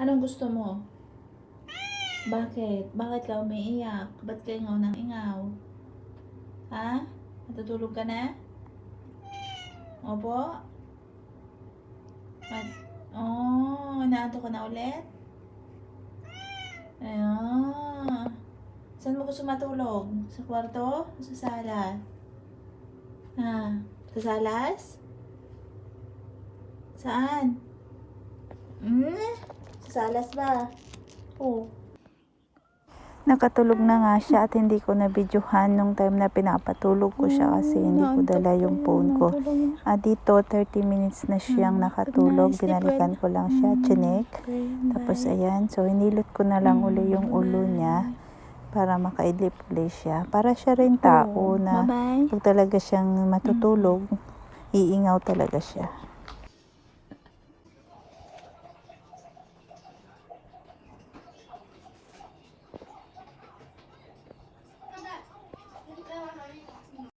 Anong gusto mo? Bakit? Bakit ka umiiyak? Ba't ka ingaw ng ingaw? Ha? Natutulog ka na? Opo? Inaantok ka na ulit? Ayan. Saan mo gusto matulog? Sa kwarto? O sa sala? Ha? Sa salas? Saan? Sa salas ba? Oh. Nakatulog na nga siya at hindi ko na-videohan nung time na pinapatulog ko siya kasi hindi ko dala yung phone ko. Dito 30 minutes na siyang nakatulog. Binalikan ko lang siya, chinek. Tapos ayan, so hinilot ko na lang uli yung ulo niya para makaidlip uli siya. Para siya rin tao na pag talaga siyang matutulog, iingaw talaga siya.